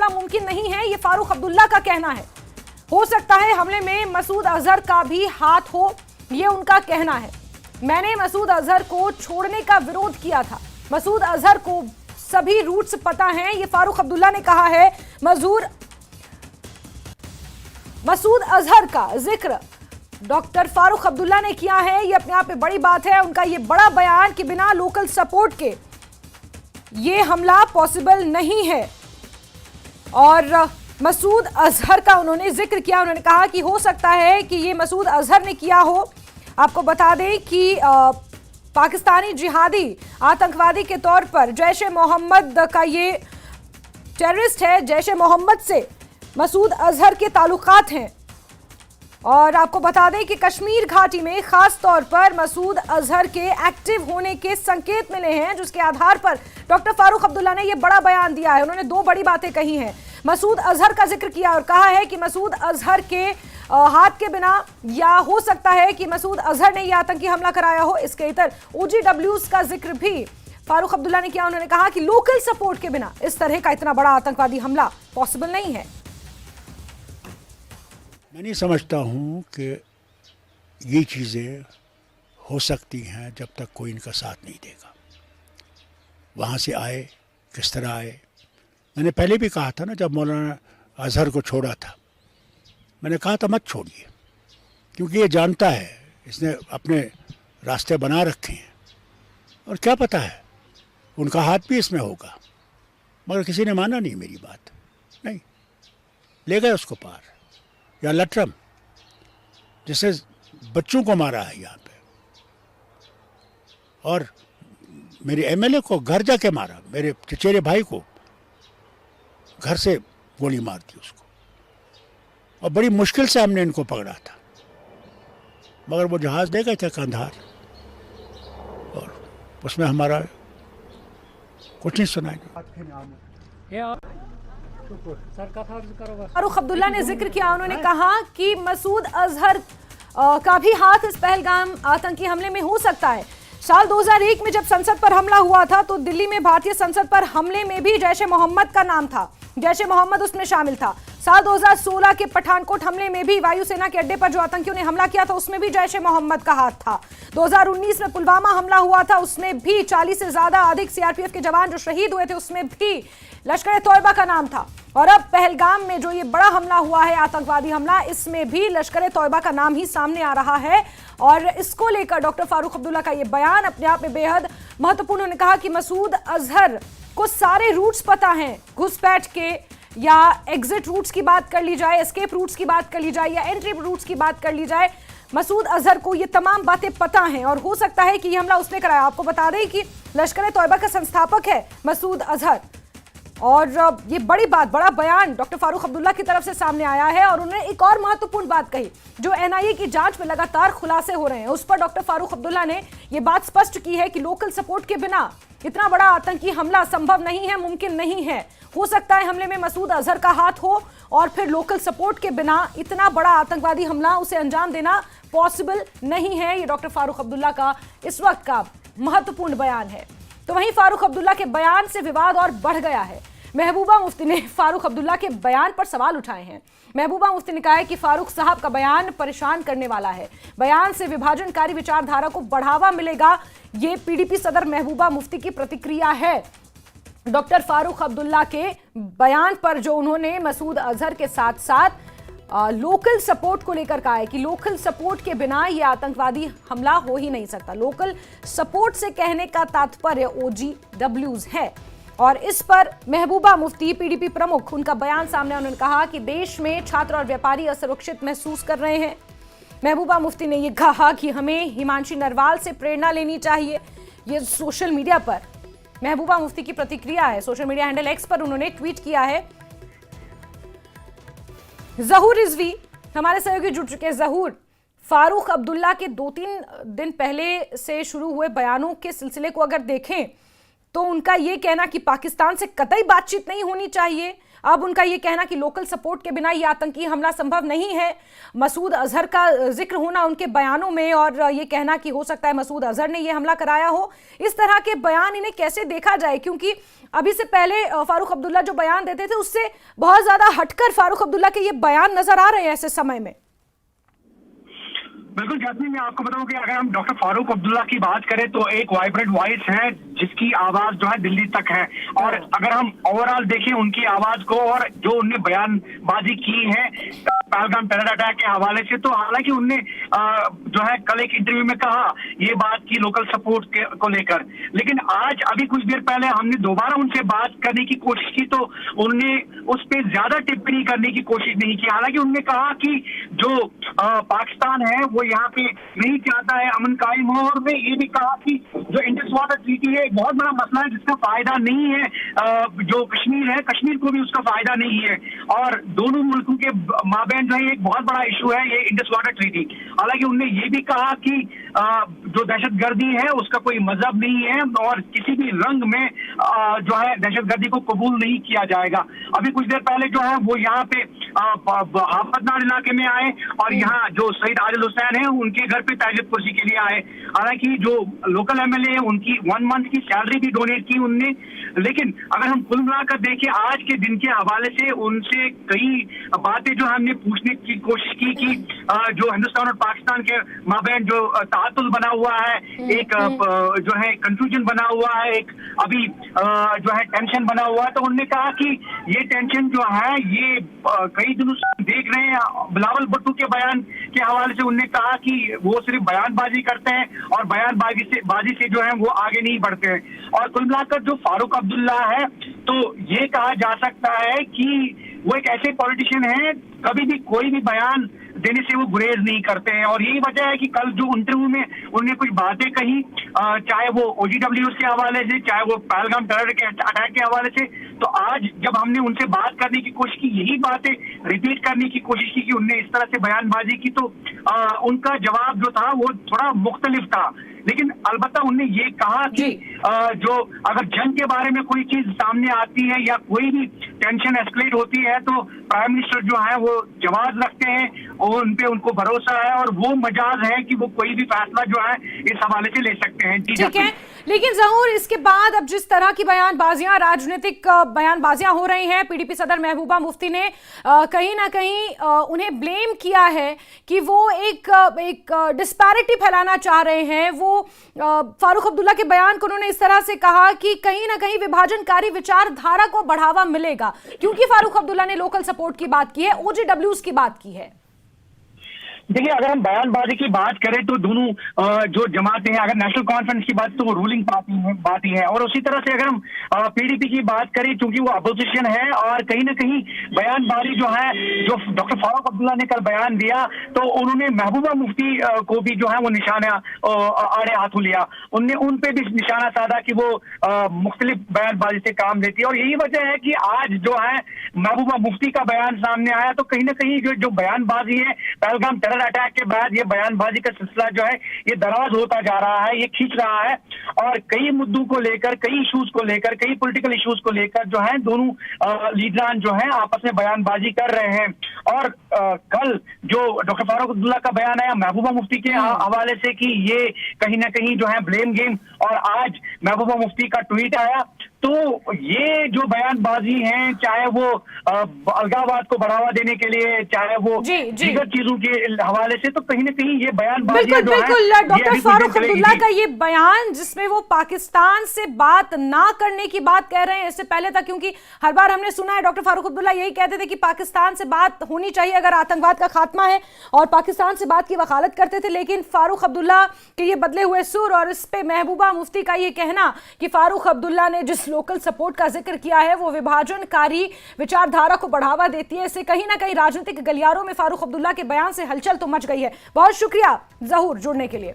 हमला मुमकिन नहीं है, ये फारूक अब्दुल्ला का कहना है। हो सकता है हमले में मसूद अजहर का भी हाथ हो, ये उनका कहना है। मैंने मसूद अजहर को छोड़ने का विरोध किया था, मसूद अजहर को सभी रूट्स पता हैं, ये फारूक अब्दुल्ला ने कहा है। मसूद अजहर का जिक्र डॉक्टर फारूक अब्दुल्ला ने किया है, ये अपने आप में बड़ी बात है। उनका ये बड़ा बयान कि बिना लोकल सपोर्ट के ये हमला पॉसिबल नहीं है। और मसूद अजहर का उन्होंने जिक्र किया, उन्होंने कहा कि हो सकता है कि ये मसूद अजहर ने किया हो। आपको बता दें कि पाकिस्तानी जिहादी आतंकवादी के तौर पर जैश ए मोहम्मद का ये टेररिस्ट है, जैश ए मोहम्मद से मसूद अजहर के ताल्लुकात हैं। और आपको बता दें कि कश्मीर घाटी में खास तौर पर मसूद अजहर के एक्टिव होने के संकेत मिले हैं, जिसके आधार पर डॉक्टर फारूक अब्दुल्ला ने यह बड़ा बयान दिया है। उन्होंने दो बड़ी बातें कही हैं, मसूद अजहर का जिक्र किया और कहा है कि मसूद अजहर के हाथ के बिना, या हो सकता है कि मसूद अजहर ने यह आतंकी हमला कराया हो। इसके इतर OGWs का जिक्र भी फारूक अब्दुल्ला ने किया। उन्होंने कहा कि लोकल सपोर्ट के बिना इस तरह का इतना बड़ा आतंकवादी हमला पॉसिबल नहीं है। मैं नहीं समझता हूँ कि ये चीज़ें हो सकती हैं जब तक कोई इनका साथ नहीं देगा। वहाँ से आए, किस तरह आए। मैंने पहले भी कहा था ना, जब मौलाना अजहर को छोड़ा था, मैंने कहा था मत छोड़िए, क्योंकि ये जानता है इसने अपने रास्ते बना रखे हैं और क्या पता है उनका हाथ भी इसमें होगा। मगर किसी ने माना नहीं मेरी बात, नहीं ले गए उसको पार। या लटरम जिससे बच्चों को मारा है यहाँ पे, और मेरे MLA को घर जाके मारा, मेरे चचेरे भाई को घर से गोली मार दी उसको, और बड़ी मुश्किल से हमने इनको पकड़ा था। मगर वो जहाज़ ले गए थे कंधार, और उसमें हमारा कुछ नहीं सुनाया। फारूक अब्दुल्ला ने जिक्र किया, उन्होंने कहा कि मसूद अजहर का भी हाथ इस पहलगाम आतंकी हमले में हो सकता है। साल 2001 में जब संसद पर हमला हुआ था तो दिल्ली में भारतीय संसद पर हमले में भी जैश ए मोहम्मद का नाम था, जैश ए मोहम्मद उसमें शामिल था। साल 2016 के पठानकोट हमले में भी वायुसेना के अड्डे पर जो आतंकियों ने हमला किया था उसमें भी जैश ए मोहम्मद का हाथ था। 2019 में पुलवामा हमला हुआ था, उसमें भी 40 से ज्यादा अधिक CRPF के जवान जो शहीद हुए थे उसमें भी लश्कर-ए-तौयबा का नाम था। और अब पहलगाम में जो ये बड़ा हमला हुआ है, आतंकवादी हमला, इसमें भी लश्कर-ए-तौयबा का नाम ही सामने आ रहा है। और इसको लेकर डॉक्टर फारूक अब्दुल्ला का ये बयान अपने आप में बेहद महत्वपूर्ण। उन्होंने कहा कि मसूद अजहर को सारे रूट्स पता हैं, घुसपैठ के या एग्जिट रूट्स की बात कर ली जाए, एस्केप रूट्स की बात कर ली जाए या एंट्री रूट्स की बात कर ली जाए, मसूद अजहर को ये तमाम बातें पता हैं। और हो सकता है कि ये हमला उसने कराया। आपको बता दें कि लश्कर-ए-तौयबा का संस्थापक है मसूद अजहर। और ये बड़ी बात, बड़ा बयान डॉक्टर फारूक अब्दुल्ला की तरफ से सामने आया है। और उन्होंने एक और महत्वपूर्ण बात कही, जो NIA की जांच में लगातार खुलासे हो रहे हैं, उस पर डॉक्टर फारूक अब्दुल्ला ने ये बात स्पष्ट की है कि लोकल सपोर्ट के बिना इतना बड़ा आतंकी हमला संभव नहीं है, मुमकिन नहीं है। हो सकता है हमले में मसूद अजहर का हाथ हो, और फिर लोकल सपोर्ट के बिना इतना बड़ा आतंकवादी हमला उसे अंजाम देना पॉसिबल नहीं है। ये डॉक्टर फारूक अब्दुल्ला का इस वक्त का महत्वपूर्ण बयान है। तो वहीं फारूक अब्दुल्ला के बयान से विवाद और बढ़ गया है। महबूबा मुफ्ती ने फारूक अब्दुल्ला के बयान पर सवाल उठाए हैं। महबूबा मुफ्ती ने कहा है कि फारूक साहब का बयान परेशान करने वाला है, बयान से विभाजनकारी विचारधारा को बढ़ावा मिलेगा। ये PDP सदर महबूबा मुफ्ती की प्रतिक्रिया है डॉक्टर फारूक अब्दुल्ला के बयान पर, जो उन्होंने मसूद अजहर के साथ साथ लोकल सपोर्ट को लेकर कहा है कि लोकल सपोर्ट के बिना ये आतंकवादी हमला हो ही नहीं सकता। लोकल सपोर्ट से कहने का तात्पर्य OGWs है। और इस पर महबूबा मुफ्ती, PDP प्रमुख, उनका बयान सामने। उन्होंने कहा कि देश में छात्र और व्यापारी असुरक्षित महसूस कर रहे हैं। महबूबा मुफ्ती ने यह कहा कि हमें हिमांशी नरवाल से प्रेरणा लेनी चाहिए। ये सोशल मीडिया पर महबूबा मुफ्ती की प्रतिक्रिया है। सोशल मीडिया हैंडल X पर उन्होंने ट्वीट किया है। जहूर रिजवी हमारे सहयोगी जुड़ चुके हैं। जहूर, फारूक अब्दुल्ला के 2-3 दिन पहले से शुरू हुए बयानों के सिलसिले को अगर देखें तो उनका ये कहना कि पाकिस्तान से कतई बातचीत नहीं होनी चाहिए, अब उनका ये कहना कि लोकल सपोर्ट के बिना ये आतंकी हमला संभव नहीं है, मसूद अजहर का जिक्र होना उनके बयानों में और ये कहना कि हो सकता है मसूद अजहर ने ये हमला कराया हो, इस तरह के बयान इन्हें कैसे देखा जाए? क्योंकि अभी से पहले फारूक अब्दुल्ला जो बयान देते थे उससे बहुत ज्यादा हटकर फारूक अब्दुल्ला के ये बयान नजर आ रहे हैं ऐसे समय में। बिल्कुल जैस्मीन, मैं आपको बताऊं कि अगर हम डॉक्टर फारूक अब्दुल्ला की बात करें तो एक वाइब्रेंट वॉइस है जिसकी आवाज जो है दिल्ली तक है, और अगर हम ओवरऑल देखें उनकी आवाज को और जो उनने बयानबाजी की है पहलगाम टेरर अटैक के हवाले से, तो हालांकि उनने जो है कल एक इंटरव्यू में कहा ये बात की लोकल सपोर्ट को लेकर, लेकिन आज अभी कुछ देर पहले हमने दोबारा उनसे बात करने की कोशिश की तो उनने उस पर ज्यादा टिप्पणी करने की कोशिश नहीं की। हालांकि उनने कहा कि जो पाकिस्तान है वो यहाँ पे नहीं चाहता है अमन कायम हो, और मैं ये भी कहा कि जो इंडस वाटर ट्रीटी है एक बहुत बड़ा मसला है जिसका फायदा नहीं है जो कश्मीर है, कश्मीर को भी उसका फायदा नहीं है, और दोनों मुल्कों के माबैन जो है एक बहुत बड़ा इशू है ये इंडस वाटर ट्रीटी। हालांकि उन्होंने ये भी कहा कि जो दहशतगर्दी है उसका कोई मजहब नहीं है और किसी भी रंग में जो है दहशतगर्दी को कबूल नहीं किया जाएगा। अभी कुछ देर पहले जो है वो यहाँ पे हाफतनार इलाके में आए और यहाँ जो शहीद आदिल हुसैन है उनके घर पे ताजियत पुरसी के लिए आए। हालांकि जो लोकल एमएलए है उनकी 1 मंथ की सैलरी भी डोनेट की उनने, लेकिन अगर हम कुल मिलाकर देखें आज के दिन के हवाले से उनसे कई बातें जो हमने पूछने की कोशिश की कि जो हिंदुस्तान और पाकिस्तान के माबैन जो तातुल बना हुआ है, एक जो है कंफ्यूजन बना हुआ है, एक अभी जो है टेंशन बना हुआ है, तो उन्होंने कहा कि ये टेंशन जो है ये कई दिनों से देख रहे हैं। बिलावल भुट्टो के बयान के हवाले से उन्होंने कहा कि वो सिर्फ बयानबाजी करते हैं और बयानबाजी से जो है वो आगे नहीं बढ़ते हैं। और कुल मिलाकर जो फारूक अब्दुल्ला है तो ये कहा जा सकता है कि वो एक ऐसे पॉलिटिशियन है कभी भी कोई भी बयान देने से वो गुरेज नहीं करते हैं, और यही वजह है कि कल जो इंटरव्यू में उन्होंने कुछ बातें कही चाहे वो OGWs के हवाले से चाहे वो पहलगाम टेरर के अटैक के हवाले से, तो आज जब हमने उनसे बात करने की कोशिश की यही बातें रिपीट करने की कोशिश की कि उनने इस तरह से बयानबाजी की, तो उनका जवाब जो था वो थोड़ा मुख्तलिफ था। लेकिन अलबत्ता उन्होंने ये कहा कि जो अगर जंग के बारे में कोई चीज सामने आती है या कोई भी टेंशन एस्केलेट होती है तो प्राइम मिनिस्टर जो है वो जवाब रखते हैं और उनपे उनको भरोसा है और वो मजाज है कि वो कोई भी फैसला जो है इस हवाले से ले सकते हैं। ठीक है, लेकिन जहूर इसके बाद अब जिस तरह की बयानबाजियां राजनीतिक बयानबाजियां हो रही हैं, पीडीपी सदर महबूबा मुफ्ती ने कहीं ना कहीं उन्हें ब्लेम किया है कि वो एक डिस्पैरिटी फैलाना चाह रहे हैं। वो फारूक अब्दुल्ला के बयान को उन्होंने इस तरह से कहा कि कहीं ना कहीं विभाजनकारी विचारधारा को बढ़ावा मिलेगा, क्योंकि फारूक अब्दुल्ला ने लोकल सपोर्ट की बात की है, OGWs की बात की है। देखिए अगर हम बयानबाजी की बात करें तो दोनों जो जमातें हैं, अगर नेशनल कॉन्फ्रेंस की बात तो वो रूलिंग पार्टी है, और उसी तरह से अगर हम पीडीपी की बात करें क्योंकि वो अपोजिशन है, और कहीं ना कहीं बयानबाजी जो है जो डॉक्टर फारूक अब्दुल्ला ने कल बयान दिया तो उन्होंने महबूबा मुफ्ती को भी जो है वो निशाना आड़े हाथों लिया, उनने उन पे भी निशाना साधा कि वो मुख्तलिफ बयानबाजी से काम लेती है। और यही वजह है कि आज जो है महबूबा मुफ्ती का बयान सामने आया तो कहीं ना कहीं जो बयानबाजी है पहलगाम अटैक के बाद ये बयानबाजी का सिलसिला जो है ये दराज होता जा रहा है, ये खींच रहा है, और कई मुद्दों को लेकर, कई इश्यूज को लेकर, कई पॉलिटिकल इश्यूज को लेकर जो है दोनों लीडरान जो है आपस में बयानबाजी कर रहे हैं। और कल जो डॉक्टर फारूक अब्दुल्ला का बयान आया महबूबा मुफ्ती के हवाले से कि ये कहीं ना कहीं जो है ब्लेम गेम, और आज महबूबा मुफ्ती का ट्वीट आया, तो ये जो बयानबाजी है चाहे वो अलगाववाद को बढ़ावा देने के लिए चाहे वो दीगर चीजों के हवाले से, तो कहीं ना कहीं ये बयानबाजी बिल्कुल डॉक्टर फारूक अब्दुल्ला का ये बयान जिसमें वो पाकिस्तान से बात ना करने की बात कह रहे हैं, इससे पहले था क्योंकि हर बार हमने सुना है डॉक्टर फारूक अब्दुल्ला यही कहते थे कि पाकिस्तान से बात होनी चाहिए अगर आतंकवाद का खात्मा है, और पाकिस्तान से बात की वकालत करते थे। लेकिन फारूक अब्दुल्ला के ये बदले हुए सुर और इस पे महबूबा मुफ्ती का ये कहना कि फारूक अब्दुल्ला ने जिस लोकल सपोर्ट का जिक्र किया है वो विभाजनकारी विचारधारा को बढ़ावा देती है, इससे कहीं ना कहीं राजनीतिक गलियारों में फारूक अब्दुल्ला के बयान से हलचल तो मच गई है। बहुत शुक्रिया जहूर जुड़ने के लिए।